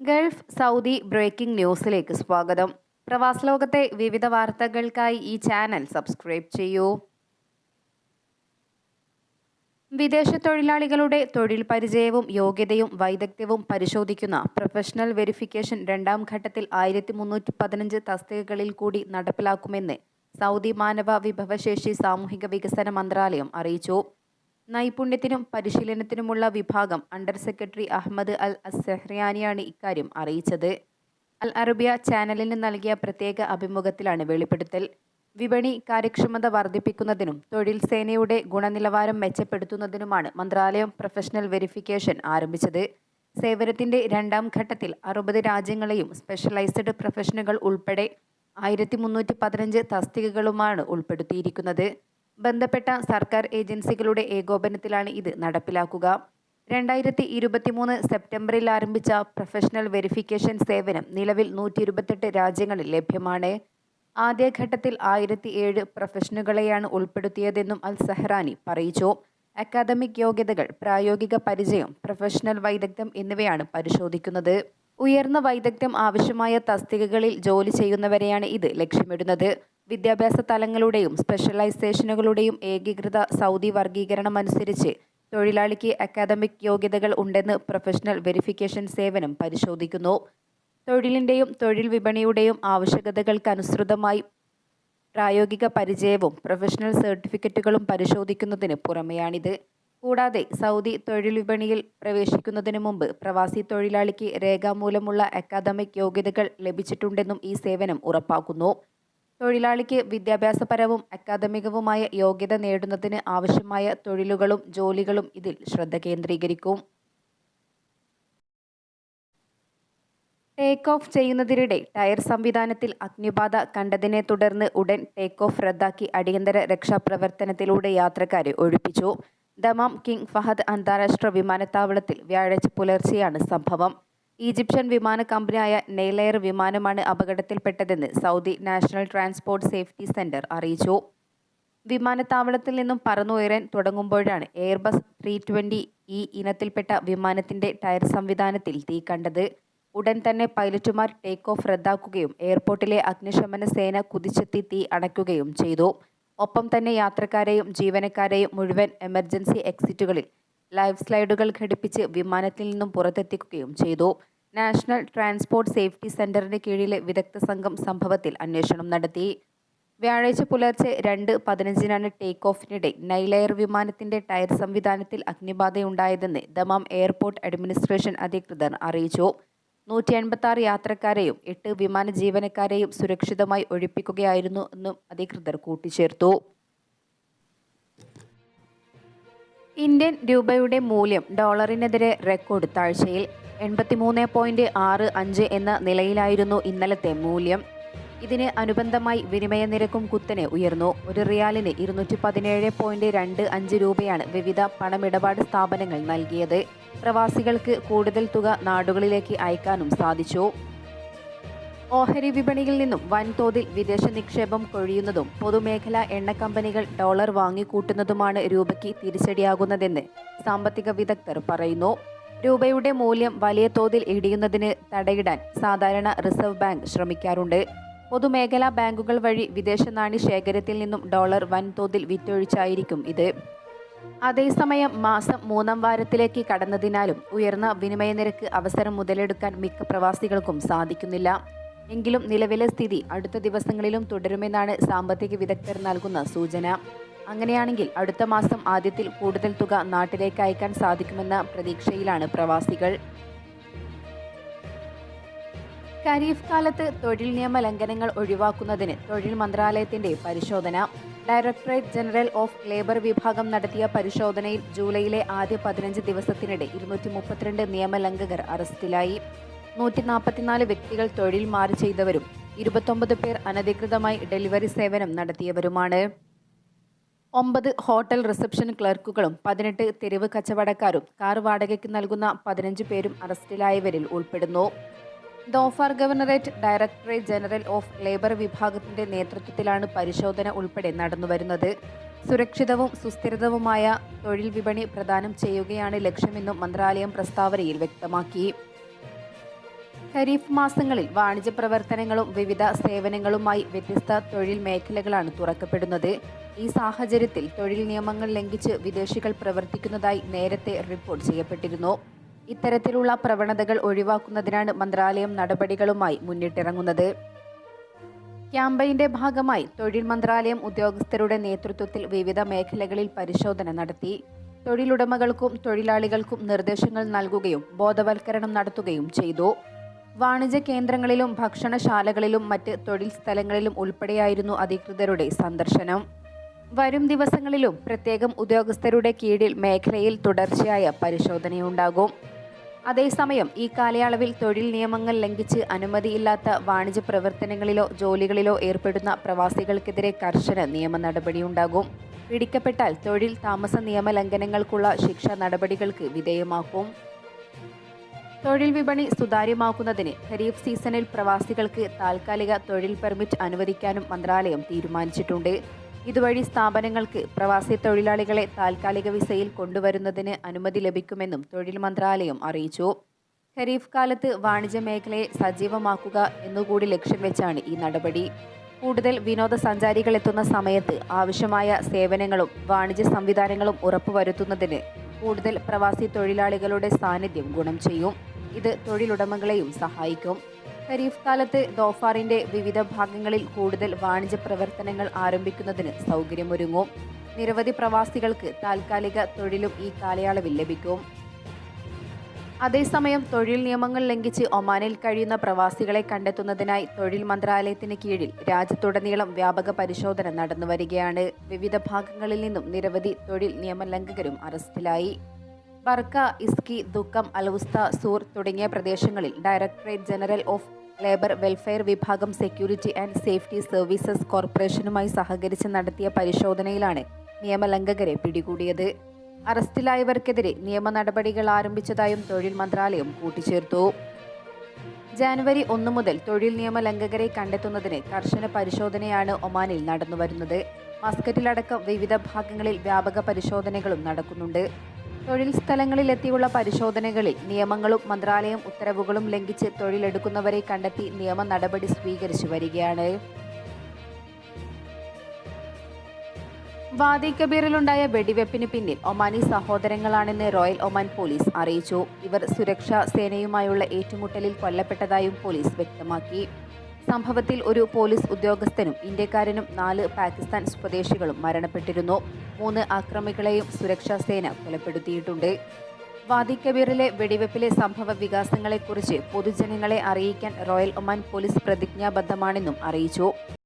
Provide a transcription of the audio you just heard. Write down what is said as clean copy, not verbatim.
Gulf Saudi breaking ന്യൂസിലേക്ക് സ്വാഗതം. പ്രവാസ ലോകത്തെ വിവിധ വാർത്തകൾക്കായി ഈ ചാനൽ സബ്സ്ക്രൈബ് ചെയ്യൂ. വിദേശ തൊഴിലാളികളുടെ തൊഴിൽ പരിചയവും യോഗ്യതയും വൈദഗ്ധ്യവും പരിശോധിക്കുന്ന പ്രൊഫഷണൽ വെരിഫിക്കേഷൻ രണ്ടാം ഘട്ടത്തിൽ 1315 തസ്തികകളിൽ കൂടി നടപ്പിലാക്കുമെന്ന് സൗദി മാനവ വിഭവശേഷി സാമൂഹിക വികസന മന്ത്രാലയം അറിയിച്ചു. നൈപുണ്യത്തിനും പരിശീലനത്തിനുമുള്ള വിഭാഗം അണ്ടർ സെക്രട്ടറി അഹമ്മദ് അൽ അസ്സഹ്റിയാനിയാണ് ഇക്കാര്യം അറിയിച്ചത്. അൽ അറബിയ ചാനലിന് നൽകിയ പ്രത്യേക അഭിമുഖത്തിലാണ് വെളിപ്പെടുത്തൽ. വിപണി കാര്യക്ഷമത വർദ്ധിപ്പിക്കുന്നതിനും തൊഴിൽ സേനയുടെ ഗുണനിലവാരം മെച്ചപ്പെടുത്തുന്നതിനുമാണ് മന്ത്രാലയം പ്രൊഫഷണൽ വെരിഫിക്കേഷൻ ആരംഭിച്ചത്. സേവനത്തിന്റെ രണ്ടാം ഘട്ടത്തിൽ 60 രാജ്യങ്ങളെയും സ്പെഷ്യലൈസ്ഡ് പ്രൊഫഷനുകൾ ഉൾപ്പെടെ 1315 തസ്തികകളുമാണ് ഉൾപ്പെടുത്തിയിരിക്കുന്നത്. ബന്ധപ്പെട്ട സർക്കാർ ഏജൻസികളുടെ ഏകോപനത്തിലാണ് ഇത് നടപ്പിലാക്കുക. 2023 സെപ്റ്റംബറിൽ ആരംഭിച്ച പ്രൊഫഷണൽ വെരിഫിക്കേഷൻ സേവനം നിലവിൽ 128 രാജ്യങ്ങളിൽ ലഭ്യമാണ്. ആദ്യഘട്ടത്തിൽ 1007 പ്രൊഫഷനുകളെയാണ് ഉൾപ്പെടുത്തിയതെന്നും അൽ സഹ്റാനി അറിയിച്ചു. അക്കാദമിക് യോഗ്യതകൾ, പ്രായോഗിക പരിചയം, പ്രൊഫഷണൽ വൈദഗ്ധ്യം എന്നിവയാണ് പരിശോധിക്കുന്നത്. ഉയർന്ന വൈദഗ്ധ്യം ആവശ്യമായ തസ്തികകളിൽ ജോലി ചെയ്യുന്നവരെയാണ് ഇത് ലക്ഷ്യമിടുന്നത്. വിദ്യാഭ്യാസ തലങ്ങളുടെയും സ്പെഷ്യലൈസേഷനുകളുടെയും ഏകീകൃത സൗദി വർഗീകരണമനുസരിച്ച് തൊഴിലാളിക്ക് അക്കാദമിക് യോഗ്യതകൾ ഉണ്ടെന്ന് പ്രൊഫഷണൽ വെരിഫിക്കേഷൻ സേവനം പരിശോധിക്കുന്നു. തൊഴിലിൻ്റെയും തൊഴിൽ വിപണിയുടെയും ആവശ്യകതകൾക്കനുസൃതമായി പ്രായോഗിക പരിചയവും പ്രൊഫഷണൽ സർട്ടിഫിക്കറ്റുകളും പരിശോധിക്കുന്നതിന് പുറമെയാണിത്. കൂടാതെ സൗദി തൊഴിൽ വിപണിയിൽ പ്രവേശിക്കുന്നതിന് മുമ്പ് പ്രവാസി തൊഴിലാളിക്ക് രേഖാമൂലമുള്ള അക്കാദമിക് യോഗ്യതകൾ ലഭിച്ചിട്ടുണ്ടെന്നും ഈ സേവനം ഉറപ്പാക്കുന്നു. തൊഴിലാളിക്ക് വിദ്യാഭ്യാസപരവും അക്കാദമികവുമായ യോഗ്യത നേടുന്നതിന് ആവശ്യമായ തൊഴിലുകളും ജോലികളും ഇതിൽ ശ്രദ്ധ കേന്ദ്രീകരിക്കും. ടേക്ക് ഓഫ് ചെയ്യുന്നതിനിടെ ടയർ സംവിധാനത്തിൽ അഗ്നിബാധ കണ്ടതിനെ തുടർന്ന് ഉടൻ ടേക്ക് ഓഫ് റദ്ദാക്കി അടിയന്തര രക്ഷാപ്രവർത്തനത്തിലൂടെ യാത്രക്കാരെ ഒഴിപ്പിച്ചു. ദമാം കിങ് ഫഹദ് അന്താരാഷ്ട്ര വിമാനത്താവളത്തിൽ വ്യാഴാഴ്ച പുലർച്ചെയാണ് സംഭവം. ഈജിപ്ഷ്യൻ വിമാന കമ്പനിയായ നെയ്ലെയർ വിമാനമാണ് അപകടത്തിൽപ്പെട്ടതെന്ന് Saudi national transport safety centre അറിയിച്ചു. വിമാനത്താവളത്തിൽ നിന്നും പറന്നുയരാൻ തുടങ്ങുമ്പോഴാണ് എയർബസ് 320 ഇനത്തിൽപ്പെട്ട വിമാനത്തിന്റെ ടയർ സംവിധാനത്തിൽ തീ കണ്ടത്. ഉടൻ തന്നെ പൈലറ്റുമാർ ടേക്ക് ഓഫ് റദ്ദാക്കുകയും എയർപോർട്ടിലെ അഗ്നിശമന സേന കുതിച്ചെത്തി തീ അണയ്ക്കുകയും ചെയ്തു. ഒപ്പം തന്നെ യാത്രക്കാരെയും ജീവനക്കാരെയും മുഴുവൻ എമർജൻസി എക്സിറ്റുകളിൽ ലൈഫ് സ്ലൈഡുകൾ ഘടിപ്പിച്ച് വിമാനത്തിൽ നിന്നും പുറത്തെത്തിക്കുകയും ചെയ്തു. നാഷണൽ ട്രാൻസ്പോർട്ട് സേഫ്റ്റി സെന്ററിന് കീഴിലെ വിദഗ്ധ സംഘം സംഭവത്തിൽ അന്വേഷണം നടത്തി. വ്യാഴാഴ്ച പുലർച്ചെ 2:15 ടേക്ക് ഓഫിനിടെ നൈലെയർ വിമാനത്തിന്റെ ടയർ സംവിധാനത്തിൽ അഗ്നിബാധയുണ്ടായതെന്ന് ദമാം എയർപോർട്ട് അഡ്മിനിസ്ട്രേഷൻ അധികൃതർ അറിയിച്ചു. 186 യാത്രക്കാരെയും 8 വിമാന ജീവനക്കാരെയും സുരക്ഷിതമായി ഒഴിപ്പിക്കുകയായിരുന്നു എന്നും അധികൃതർ കൂട്ടിച്ചേർത്തു. ഇന്ത്യൻ രൂപയുടെ മൂല്യം ഡോളറിനെതിരെ റെക്കോർഡ് താഴ്ചയിൽ. 83.65 എന്ന നിലയിലായിരുന്നു ഇന്നലത്തെ മൂല്യം. ഇതിന് അനുബന്ധമായി വിനിമയ നിരക്കും കുത്തനെ ഉയർന്നു. ഒരു റിയാലിന് 217.25 രൂപയാണ് വിവിധ പണമിടപാട് സ്ഥാപനങ്ങൾ നൽകിയത്. പ്രവാസികൾക്ക് കൂടുതൽ തുക നാടുകളിലേക്ക് അയക്കാനും സാധിച്ചു. ഓഹരി വിപണിയിൽ നിന്നും വൻതോതിൽ വിദേശ നിക്ഷേപം കൊഴിയുന്നതും പൊതുമേഖലാ എണ്ണ കമ്പനികൾ ഡോളർ വാങ്ങിക്കൂട്ടുന്നതുമാണ് രൂപയ്ക്ക് തിരിച്ചടിയാകുന്നതെന്ന് സാമ്പത്തിക വിദഗ്ധർ പറയുന്നു. രൂപയുടെ മൂല്യം വലിയ തോതിൽ ഇടിയുന്നതിന് തടയിടാൻ സാധാരണ റിസർവ് ബാങ്ക് ശ്രമിക്കാറുണ്ട്. പൊതുമേഖലാ ബാങ്കുകൾ വഴി വിദേശ നാണ്യ ശേഖരത്തിൽ നിന്നും ഡോളർ വൻതോതിൽ വിറ്റൊഴിച്ചായിരിക്കും ഇത്. അതേസമയം മാസം 3-ാം വാരത്തിലേക്ക് കടന്നതിനാലും ഉയർന്ന വിനിമയ നിരക്ക് അവസരം മുതലെടുക്കാൻ മിക്ക പ്രവാസികൾക്കും സാധിക്കുന്നില്ല. എങ്കിലും നിലവിലെ സ്ഥിതി അടുത്ത ദിവസങ്ങളിലും തുടരുമെന്നാണ് സാമ്പത്തിക വിദഗ്ധർ നൽകുന്ന സൂചന. അങ്ങനെയാണെങ്കിൽ അടുത്ത മാസം ആദ്യത്തിൽ കൂടുതൽ തുക നാട്ടിലേക്ക് അയക്കാൻ സാധിക്കുമെന്ന പ്രതീക്ഷയിലാണ് പ്രവാസികൾ. ഖരീഫ് കാലത്ത് തൊഴിൽ നിയമ ലംഘനങ്ങൾ ഒഴിവാക്കുന്നതിന് തൊഴിൽ മന്ത്രാലയത്തിന്റെ പരിശോധന. ഡയറക്ടറേറ്റ് ജനറൽ ഓഫ് ലേബർ വിഭാഗം നടത്തിയ പരിശോധനയിൽ ജൂലൈയിലെ ആദ്യ 15 ദിവസത്തിനിടെ 232 നിയമലംഘകർ അറസ്റ്റിലായി. 144 വ്യക്തികൾ തൊഴിൽ മാറി ചെയ്തവരും 29 പേർ അനധികൃതമായി ഡെലിവറി സേവനം നടത്തിയവരുമാണ്. 9 ഹോട്ടൽ റിസപ്ഷൻ ക്ലർക്കുകളും 18 തെരുവ് കച്ചവടക്കാരും കാർ വാടകയ്ക്ക് നൽകുന്ന 15 പേരും അറസ്റ്റിലായവരിൽ ഉൾപ്പെടുന്നു. Dhofar governorate directorate general of labour വിഭാഗത്തിന്റെ നേതൃത്വത്തിലാണ് പരിശോധന ഉൾപ്പെടെ നടന്നുവരുന്നത്. സുരക്ഷിതവും സുസ്ഥിരവുമായ തൊഴിൽ വിപണി പ്രദാനം ചെയ്യുകയാണ് ലക്ഷ്യമെന്നും മന്ത്രാലയം പ്രസ്താവനയിൽ വ്യക്തമാക്കി. ഖരീഫ് മാസങ്ങളിൽ വാണിജ്യ പ്രവർത്തനങ്ങളും വിവിധ സേവനങ്ങളുമായി വ്യത്യസ്ത തൊഴിൽ മേഖലകളാണ് തുറക്കപ്പെടുന്നത്. ഈ സാഹചര്യത്തിൽ തൊഴിൽ നിയമങ്ങൾ ലംഘിച്ച് വിദേശികൾ പ്രവർത്തിക്കുന്നതായി നേരത്തെ റിപ്പോർട്ട് ചെയ്യപ്പെട്ടിരുന്നു. ഇത്തരത്തിലുള്ള പ്രവണതകൾ ഒഴിവാക്കുന്നതിനാണ് മന്ത്രാലയം നടപടികളുമായി മുന്നിട്ടിറങ്ങുന്നത്. ക്യാമ്പയിന്റെ ഭാഗമായി തൊഴിൽ മന്ത്രാലയം ഉദ്യോഗസ്ഥരുടെ നേതൃത്വത്തിൽ വിവിധ മേഖലകളിൽ പരിശോധന നടത്തി. തൊഴിലുടമകൾക്കും തൊഴിലാളികൾക്കും നിർദ്ദേശങ്ങൾ നൽകുകയും ബോധവൽക്കരണം നടത്തുകയും ചെയ്തു. വാണിജ്യ കേന്ദ്രങ്ങളിലും ഭക്ഷണശാലകളിലും മറ്റ് തൊഴിൽ സ്ഥലങ്ങളിലും ഉൾപ്പെടെയായിരുന്നു അധികൃതരുടെ സന്ദർശനം. വരും ദിവസങ്ങളിലും പ്രത്യേകം ഉദ്യോഗസ്ഥരുടെ കീഴിൽ മേഖലയിൽ തുടർച്ചയായ പരിശോധനയുണ്ടാകും. അതേസമയം ഈ കാലയളവിൽ തൊഴിൽ നിയമങ്ങൾ ലംഘിച്ച് അനുമതിയില്ലാത്ത വാണിജ്യ പ്രവർത്തനങ്ങളിലോ ജോലികളിലോ ഏർപ്പെടുന്ന പ്രവാസികൾക്കെതിരെ കർശന നിയമ നടപടിയുണ്ടാകും. പിടിക്കപ്പെട്ടാൽ തൊഴിൽ താമസ നിയമ ലംഘനങ്ങൾക്കുള്ള ശിക്ഷാ നടപടികൾക്ക് വിധേയമാക്കും. തൊഴിൽ വിപണി സുതാര്യമാക്കുന്നതിന് ഖരീഫ് സീസണിൽ പ്രവാസികൾക്ക് താൽക്കാലിക തൊഴിൽ പെർമിറ്റ് അനുവദിക്കാനും മന്ത്രാലയം തീരുമാനിച്ചിട്ടുണ്ട്. ഇതുവഴി സ്ഥാപനങ്ങൾക്ക് പ്രവാസി തൊഴിലാളികളെ താൽക്കാലിക വിസയിൽ കൊണ്ടുവരുന്നതിന് അനുമതി ലഭിക്കുമെന്നും തൊഴിൽ മന്ത്രാലയം അറിയിച്ചു. ഖരീഫ് കാലത്ത് വാണിജ്യ മേഖലയെ സജീവമാക്കുക എന്നുകൂടി ലക്ഷ്യം വെച്ചാണ് ഈ നടപടി. കൂടുതൽ വിനോദസഞ്ചാരികൾ എത്തുന്ന സമയത്ത് ആവശ്യമായ സേവനങ്ങളും വാണിജ്യ സംവിധാനങ്ങളും ഉറപ്പുവരുത്തുന്നതിന് കൂടുതൽ പ്രവാസി തൊഴിലാളികളുടെ സാന്നിധ്യം ഗുണം ചെയ്യും. ഇത് തൊഴിലുടമകളെയും സഹായിക്കും. ഖരീഫ് കാലത്ത് ദോഫാറിന്റെ വിവിധ ഭാഗങ്ങളിൽ കൂടുതൽ വാണിജ്യ പ്രവർത്തനങ്ങൾ ആരംഭിക്കുന്നതിന് സൗകര്യമൊരുങ്ങും. നിരവധി പ്രവാസികൾക്ക് താൽക്കാലിക തൊഴിലും ഈ കാലയളവിൽ ലഭിക്കും. അതേസമയം തൊഴിൽ നിയമങ്ങൾ ലംഘിച്ച് ഒമാനിൽ കഴിയുന്ന പ്രവാസികളെ കണ്ടെത്തുന്നതിനായി തൊഴിൽ മന്ത്രാലയത്തിന് കീഴിൽ രാജ്യത്തുടനീളം വ്യാപക പരിശോധന നടന്നുവരികയാണ്. വിവിധ ഭാഗങ്ങളിൽ നിന്നും നിരവധി തൊഴിൽ നിയമലംഘകരും അറസ്റ്റിലായി. ബർക്ക, ഇസ്കി, ദുക്കം, അൽവുസ്ത, സൂർ തുടങ്ങിയ പ്രദേശങ്ങളിൽ directorate general of labour welfare വിഭാഗം സെക്യൂരിറ്റി ആൻഡ് സേഫ്റ്റി സർവീസസ് കോർപ്പറേഷനുമായി സഹകരിച്ച് നടത്തിയ പരിശോധനയിലാണ് നിയമലംഘകരെ പിടികൂടിയത്. അറസ്റ്റിലായവർക്കെതിരെ നിയമ നടപടികൾ ആരംഭിച്ചതായും തൊഴിൽ മന്ത്രാലയം കൂട്ടിച്ചേർത്തു. ജനുവരി 1 മുതൽ തൊഴിൽ നിയമ ലംഘകരെ കണ്ടെത്തുന്നതിന് കർശന പരിശോധനയാണ് ഒമാനിൽ നടന്നുവരുന്നത്. മസ്കറ്റിലടക്കം വിവിധ ഭാഗങ്ങളിൽ വ്യാപക പരിശോധനകളും നടക്കുന്നുണ്ട്. തൊഴിൽ സ്ഥലങ്ങളിലെത്തിയുള്ള പരിശോധനകളിൽ നിയമങ്ങളും മന്ത്രാലയം ഉത്തരവുകളും ലംഘിച്ച് തൊഴിലെടുക്കുന്നവരെ കണ്ടെത്തി നിയമ നടപടി സ്വീകരിച്ചു വരികയാണ്. വാദി കബീറിലുണ്ടായ വെടിവെപ്പിന് പിന്നിൽ ഒമാനി സഹോദരങ്ങളാണെന്ന് റോയൽ ഒമാൻ പോലീസ് അറിയിച്ചു. ഇവർ സുരക്ഷാ സേനയുമായുള്ള ഏറ്റുമുട്ടലിൽ കൊല്ലപ്പെട്ടതായും പോലീസ് വ്യക്തമാക്കി. സംഭവത്തിൽ ഒരു പോലീസ് ഉദ്യോഗസ്ഥനും ഇന്ത്യക്കാരനും 4 പാകിസ്ഥാൻ സ്വദേശികളും മരണപ്പെട്ടിരുന്നു. 3 ആക്രമികളെയും സുരക്ഷാ സേന കൊലപ്പെടുത്തിയിട്ടുണ്ട്. വാദി കബീറിലെ വെടിവെപ്പിലെ സംഭവ വികാസങ്ങളെക്കുറിച്ച് പൊതുജനങ്ങളെ അറിയിക്കാൻ റോയൽ ഒമാൻ പോലീസ് പ്രതിജ്ഞാബദ്ധമാണെന്നും അറിയിച്ചു.